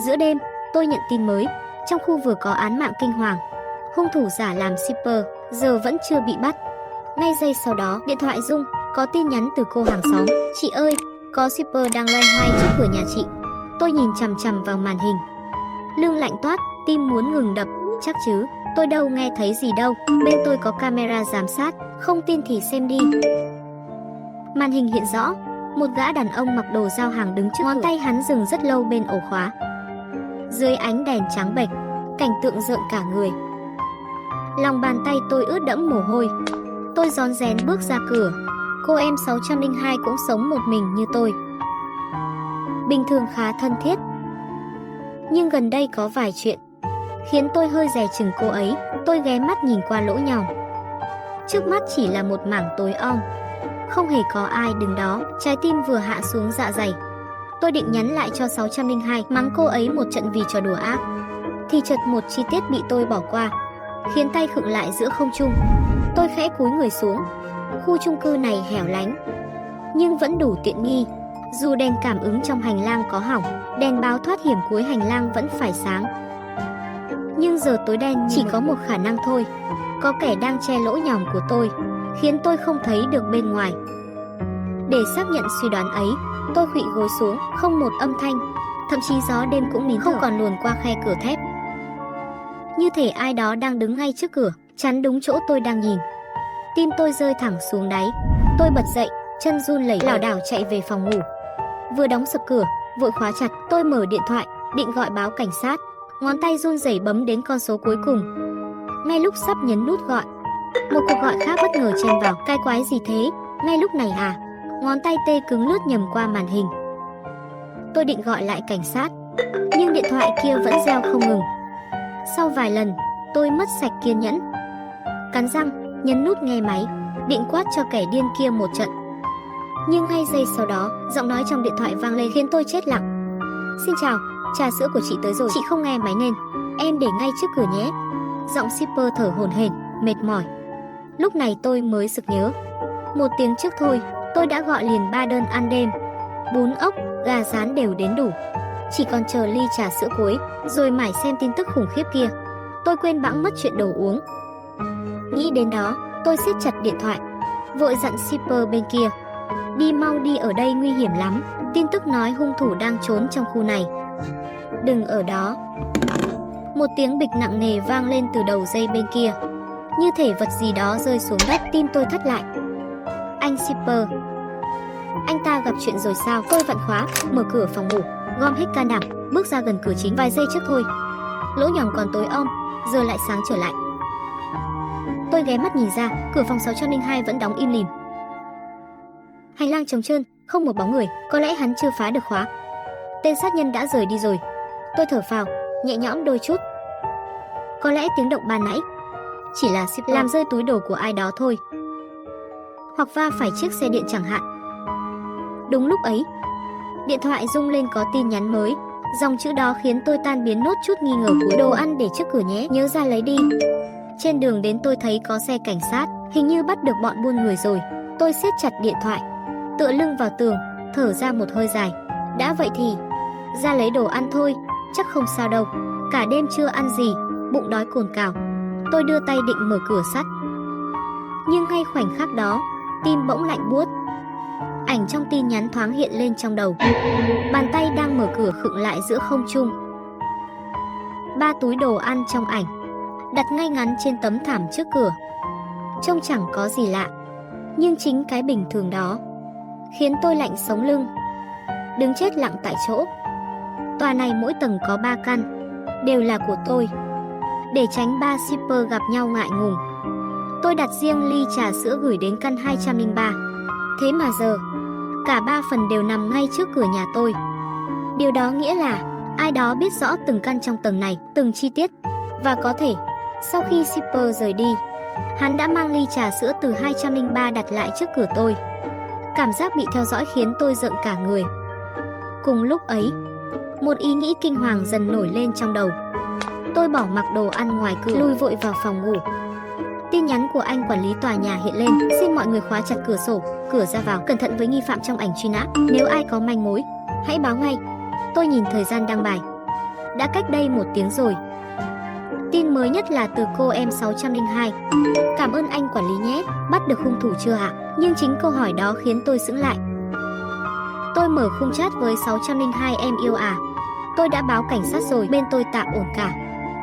Giữa đêm, tôi nhận tin mới, trong khu vừa có án mạng kinh hoàng. Hung thủ giả làm shipper, giờ vẫn chưa bị bắt. Ngay giây sau đó, điện thoại rung, có tin nhắn từ cô hàng xóm. Chị ơi, có shipper đang loay hoay trước cửa nhà chị. Tôi nhìn chằm chằm vào màn hình. Lưng lạnh toát, tim muốn ngừng đập. Chắc chứ, tôi đâu nghe thấy gì đâu. Bên tôi có camera giám sát, không tin thì xem đi. Màn hình hiện rõ, một gã đàn ông mặc đồ giao hàng đứng trước. Ngón tay hắn dừng rất lâu bên ổ khóa. Dưới ánh đèn trắng bệch, cảnh tượng rợn cả người. Lòng bàn tay tôi ướt đẫm mồ hôi. Tôi rón rén bước ra cửa. Cô em 602 cũng sống một mình như tôi. Bình thường khá thân thiết, nhưng gần đây có vài chuyện khiến tôi hơi dè chừng cô ấy. Tôi ghé mắt nhìn qua lỗ nhòm. Trước mắt chỉ là một mảng tối om, không hề có ai đứng đó. Trái tim vừa hạ xuống dạ dày. Tôi định nhắn lại cho 602, mắng cô ấy một trận vì trò đùa ác, thì chợt một chi tiết bị tôi bỏ qua, khiến tay khựng lại giữa không trung. Tôi khẽ cúi người xuống. Khu chung cư này hẻo lánh, nhưng vẫn đủ tiện nghi. Dù đèn cảm ứng trong hành lang có hỏng, đèn báo thoát hiểm cuối hành lang vẫn phải sáng. Nhưng giờ tối đen chỉ có một khả năng thôi. Có kẻ đang che lỗ nhòm của tôi, khiến tôi không thấy được bên ngoài. Để xác nhận suy đoán ấy, tôi khuỵu gối xuống, không một âm thanh. Thậm chí gió đêm cũng nín không còn luồn qua khe cửa thép. Như thể ai đó đang đứng ngay trước cửa, chắn đúng chỗ tôi đang nhìn. Tim tôi rơi thẳng xuống đáy. Tôi bật dậy, chân run lẩy lảo đảo chạy về phòng ngủ. Vừa đóng sập cửa, vội khóa chặt, tôi mở điện thoại, định gọi báo cảnh sát. Ngón tay run rẩy bấm đến con số cuối cùng. Ngay lúc sắp nhấn nút gọi, một cuộc gọi khác bất ngờ chen vào. Cái quái gì thế? Ngay lúc này à? Ngón tay tê cứng lướt nhầm qua màn hình. Tôi định gọi lại cảnh sát, nhưng điện thoại kia vẫn reo không ngừng. Sau vài lần, tôi mất sạch kiên nhẫn. Cắn răng, nhấn nút nghe máy, định quát cho kẻ điên kia một trận. Nhưng ngay giây sau đó, giọng nói trong điện thoại vang lên khiến tôi chết lặng. Xin chào, trà sữa của chị tới rồi. Chị không nghe máy nên em để ngay trước cửa nhé. Giọng shipper thở hổn hển, mệt mỏi. Lúc này tôi mới sực nhớ, một tiếng trước thôi, tôi đã gọi liền 3 đơn ăn đêm. Bún ốc, gà rán đều đến đủ. Chỉ còn chờ ly trà sữa cuối, rồi mải xem tin tức khủng khiếp kia. Tôi quên bẵng mất chuyện đồ uống. Nghĩ đến đó, tôi siết chặt điện thoại, vội dặn shipper bên kia. Đi mau đi, ở đây nguy hiểm lắm. Tin tức nói hung thủ đang trốn trong khu này. Đừng ở đó. Một tiếng bịch nặng nề vang lên từ đầu dây bên kia, như thể vật gì đó rơi xuống đất. Tim tôi thắt lại. Anh shipper, anh ta gặp chuyện rồi sao? Tôi vặn khóa, mở cửa phòng ngủ, gom hết can đảm, bước ra gần cửa chính. Vài giây trước thôi, lỗ nhòm còn tối om, giờ lại sáng trở lại. Tôi ghé mắt nhìn ra, cửa phòng 602 vẫn đóng im lìm. Hành lang trống trơn, không một bóng người. Có lẽ hắn chưa phá được khóa. Tên sát nhân đã rời đi rồi. Tôi thở phào, nhẹ nhõm đôi chút. Có lẽ tiếng động ban nãy chỉ là shipper làm rơi túi đồ của ai đó thôi, hoặc va phải chiếc xe điện chẳng hạn. Đúng lúc ấy, điện thoại rung lên có tin nhắn mới. Dòng chữ đó khiến tôi tan biến nốt chút nghi ngờ của đồ ăn để trước cửa nhé, nhớ ra lấy đi. Trên đường đến tôi thấy có xe cảnh sát, hình như bắt được bọn buôn người rồi. Tôi siết chặt điện thoại, tựa lưng vào tường, thở ra một hơi dài. Đã vậy thì ra lấy đồ ăn thôi, chắc không sao đâu. Cả đêm chưa ăn gì, bụng đói cồn cào. Tôi đưa tay định mở cửa sắt, nhưng ngay khoảnh khắc đó, tim bỗng lạnh buốt. Ảnh trong tin nhắn thoáng hiện lên trong đầu. Bàn tay đang mở cửa khựng lại giữa không trung. 3 túi đồ ăn trong ảnh đặt ngay ngắn trên tấm thảm trước cửa. Trông chẳng có gì lạ, nhưng chính cái bình thường đó khiến tôi lạnh sống lưng, đứng chết lặng tại chỗ. Tòa này mỗi tầng có 3 căn, đều là của tôi. Để tránh 3 shipper gặp nhau ngại ngùng, tôi đặt riêng ly trà sữa gửi đến căn 203. Thế mà giờ, cả 3 phần đều nằm ngay trước cửa nhà tôi. Điều đó nghĩa là ai đó biết rõ từng căn trong tầng này, từng chi tiết. Và có thể, sau khi shipper rời đi, hắn đã mang ly trà sữa từ 203 đặt lại trước cửa tôi. Cảm giác bị theo dõi khiến tôi rợn cả người. Cùng lúc ấy, một ý nghĩ kinh hoàng dần nổi lên trong đầu. Tôi bỏ mặc đồ ăn ngoài cửa, lui vội vào phòng ngủ. Tin nhắn của anh quản lý tòa nhà hiện lên. Xin mọi người khóa chặt cửa sổ, cửa ra vào, cẩn thận với nghi phạm trong ảnh truy nã. Nếu ai có manh mối, hãy báo ngay. Tôi nhìn thời gian đăng bài. đã cách đây 1 tiếng rồi. Tin mới nhất là từ cô em 602. Cảm ơn anh quản lý nhé, bắt được hung thủ chưa ạ? Nhưng chính câu hỏi đó khiến tôi sững lại. Tôi mở khung chat với 602 em yêu à. Tôi đã báo cảnh sát rồi, bên tôi tạm ổn cả.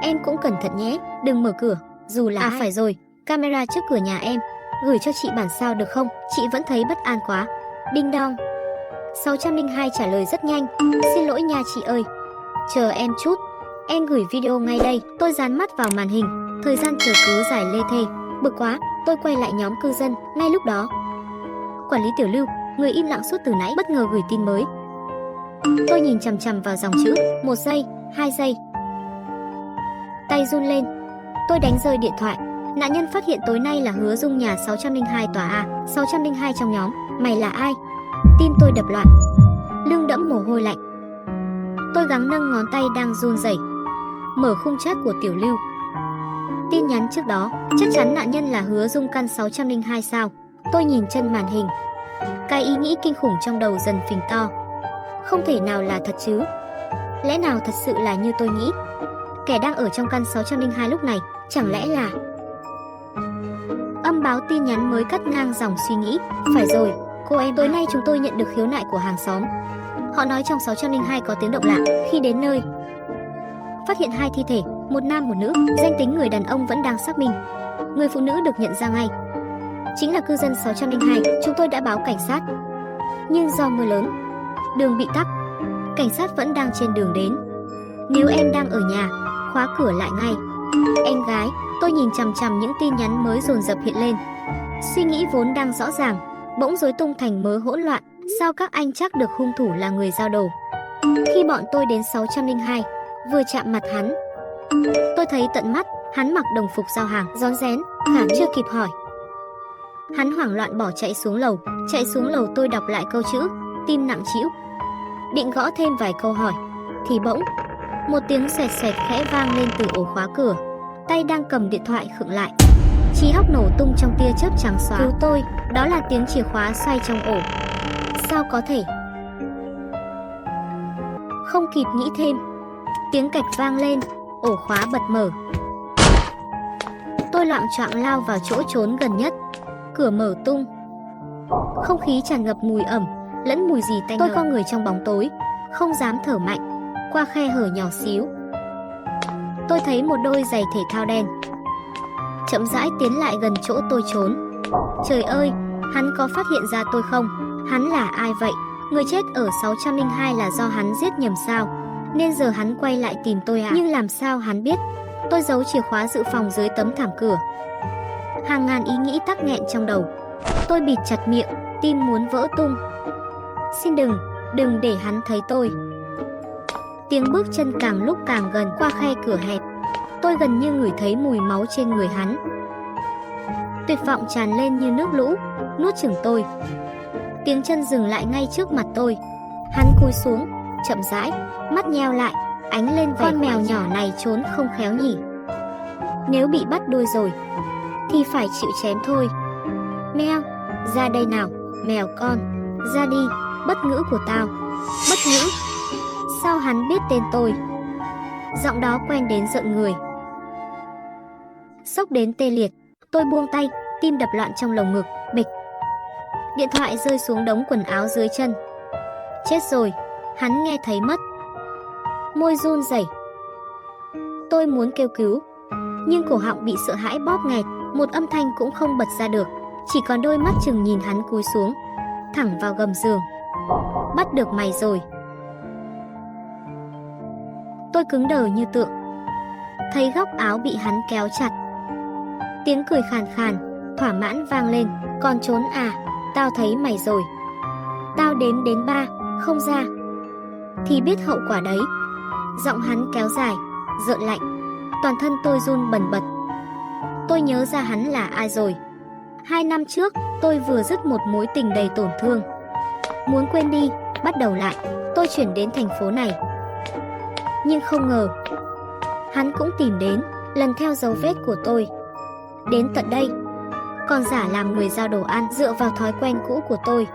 Em cũng cẩn thận nhé, đừng mở cửa, dù là phải rồi, camera trước cửa nhà em. Gửi cho chị bản sao được không? Chị vẫn thấy bất an quá. Đinh đong. 602 trả lời rất nhanh. Xin lỗi nha chị ơi. Chờ em chút. Em gửi video ngay đây. Tôi dán mắt vào màn hình. Thời gian chờ cứ dài lê thê. Bực quá, tôi quay lại nhóm cư dân. Ngay lúc đó, quản lý Tiểu Lưu, người im lặng suốt từ nãy, bất ngờ gửi tin mới. Tôi nhìn chằm chằm vào dòng chữ. 1 giây, 2 giây. Tay run lên. Tôi đánh rơi điện thoại. Nạn nhân phát hiện tối nay là Hứa Dung, nhà 602 tòa A. 602 trong nhóm. Mày là ai? Tim tôi đập loạn, lưng đẫm mồ hôi lạnh. Tôi gắng nâng ngón tay đang run rẩy, mở khung chat của Tiểu Lưu. Tin nhắn trước đó, chắc chắn nạn nhân là Hứa Dung, căn 602 sao? Tôi nhìn chân màn hình. Cái ý nghĩ kinh khủng trong đầu dần phình to. Không thể nào là thật chứ? Lẽ nào thật sự là như tôi nghĩ? Kẻ đang ở trong căn 602 lúc này, chẳng lẽ là... Âm báo tin nhắn mới cắt ngang dòng suy nghĩ. Phải rồi, cô em, tối nay chúng tôi nhận được khiếu nại của hàng xóm. Họ nói trong 602 có tiếng động lạ. Khi đến nơi, phát hiện 2 thi thể, một nam một nữ. Danh tính người đàn ông vẫn đang xác minh. Người phụ nữ được nhận ra ngay, chính là cư dân 602. Chúng tôi đã báo cảnh sát, nhưng do mưa lớn, đường bị tắc. Cảnh sát vẫn đang trên đường đến. Nếu em đang ở nhà, khóa cửa lại ngay. Em gái. Tôi nhìn chằm chằm những tin nhắn mới dồn dập hiện lên. Suy nghĩ vốn đang rõ ràng bỗng rối tung thành mớ hỗn loạn. Sao các anh chắc được hung thủ là người giao đồ? Khi bọn tôi đến 602, vừa chạm mặt hắn, tôi thấy tận mắt hắn mặc đồng phục giao hàng, rón rén, khả chưa kịp hỏi. Hắn hoảng loạn bỏ chạy xuống lầu. Chạy xuống lầu tôi đọc lại câu chữ, tim nặng trĩu. Định gõ thêm vài câu hỏi, thì bỗng một tiếng xoẹt xoẹt khẽ vang lên từ ổ khóa cửa. Tay đang cầm điện thoại khựng lại. Trí óc nổ tung trong tia chớp trắng xóa. Cứu tôi, đó là tiếng chìa khóa xoay trong ổ. Sao có thể? Không kịp nghĩ thêm, tiếng cạch vang lên, ổ khóa bật mở. Tôi loạng choạng lao vào chỗ trốn gần nhất. Cửa mở tung. Không khí tràn ngập mùi ẩm, lẫn mùi gì tanh. Tôi co người trong bóng tối, không dám thở mạnh. Qua khe hở nhỏ xíu, tôi thấy một đôi giày thể thao đen chậm rãi tiến lại gần chỗ tôi trốn. Trời ơi, hắn có phát hiện ra tôi không? Hắn là ai vậy? Người chết ở 602 là do hắn giết nhầm sao? Nên giờ hắn quay lại tìm tôi à? Nhưng làm sao hắn biết? Tôi giấu chìa khóa dự phòng dưới tấm thảm cửa. Hàng ngàn ý nghĩ tắc nghẹn trong đầu. Tôi bịt chặt miệng, tim muốn vỡ tung. Xin đừng để hắn thấy tôi. Tiếng bước chân càng lúc càng gần qua khe cửa hẹp. Tôi gần như ngửi thấy mùi máu trên người hắn. Tuyệt vọng tràn lên như nước lũ, nuốt chửng tôi. Tiếng chân dừng lại ngay trước mặt tôi. Hắn cúi xuống, chậm rãi, mắt nheo lại, ánh lên vẻ. Con mèo nhỏ này trốn không khéo nhỉ? Nếu bị bắt đuôi rồi, thì phải chịu chém thôi. Mèo, ra đây nào, mèo con, ra đi. Bất ngữ của tao. Bất ngữ? Sao hắn biết tên tôi? Giọng đó quen đến rợn người. Sốc đến tê liệt, tôi buông tay, tim đập loạn trong lồng ngực. Bịch. Điện thoại rơi xuống đống quần áo dưới chân. Chết rồi, hắn nghe thấy mất. Môi run rẩy. Tôi muốn kêu cứu, nhưng cổ họng bị sợ hãi bóp nghẹt, một âm thanh cũng không bật ra được. Chỉ còn đôi mắt chừng nhìn hắn cúi xuống, thẳng vào gầm giường. Bắt được mày rồi. Tôi cứng đờ như tượng, thấy góc áo bị hắn kéo chặt. Tiếng cười khàn khàn, thỏa mãn vang lên. Còn trốn à? Tao thấy mày rồi. Tao đếm đến 3, không ra thì biết hậu quả đấy. Giọng hắn kéo dài, rợn lạnh. Toàn thân tôi run bần bật. Tôi nhớ ra hắn là ai rồi. 2 năm trước, tôi vừa dứt một mối tình đầy tổn thương. Muốn quên đi, bắt đầu lại. Tôi chuyển đến thành phố này. Nhưng không ngờ, hắn cũng tìm đến, lần theo dấu vết của tôi. Đến tận đây, còn giả làm người giao đồ ăn, dựa vào thói quen cũ của tôi.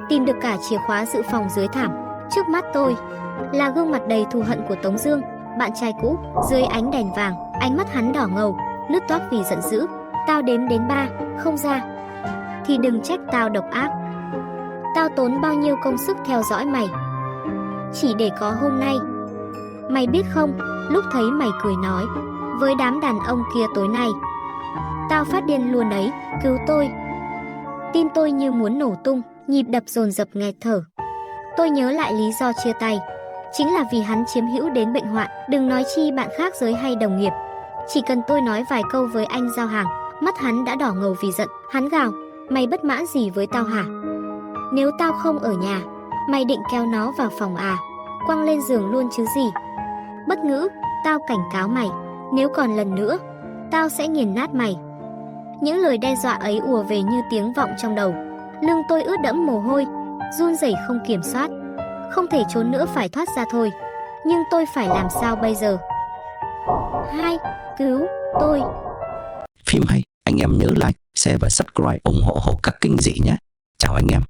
Tìm được cả chìa khóa dự phòng dưới thảm. Trước mắt tôi là gương mặt đầy thù hận của Tống Dương. bạn trai cũ, dưới ánh đèn vàng, ánh mắt hắn đỏ ngầu, nứt toác vì giận dữ. Tao đếm đến 3, không ra thì đừng trách tao độc ác. Tao tốn bao nhiêu công sức theo dõi mày, chỉ để có hôm nay. Mày biết không, lúc thấy mày cười nói với đám đàn ông kia tối nay, tao phát điên luôn đấy, cứu tôi. Tim tôi như muốn nổ tung, nhịp đập dồn dập nghẹt thở. Tôi nhớ lại lý do chia tay, chính là vì hắn chiếm hữu đến bệnh hoạn, đừng nói chi bạn khác giới hay đồng nghiệp. Chỉ cần tôi nói vài câu với anh giao hàng, mắt hắn đã đỏ ngầu vì giận, hắn gào, mày bất mãn gì với tao hả? Nếu tao không ở nhà, mày định kéo nó vào phòng à? Quăng lên giường luôn chứ gì? Bất ngữ, tao cảnh cáo mày, nếu còn lần nữa, tao sẽ nghiền nát mày. Những lời đe dọa ấy ùa về như tiếng vọng trong đầu. Lưng tôi ướt đẫm mồ hôi, run rẩy không kiểm soát. Không thể trốn nữa, phải thoát ra thôi. Nhưng tôi phải làm sao bây giờ? Hai, cứu tôi. Phim hay, anh em nhớ like, share và subscribe ủng hộ Hồ Các Kinh Dị nhé. Chào anh em.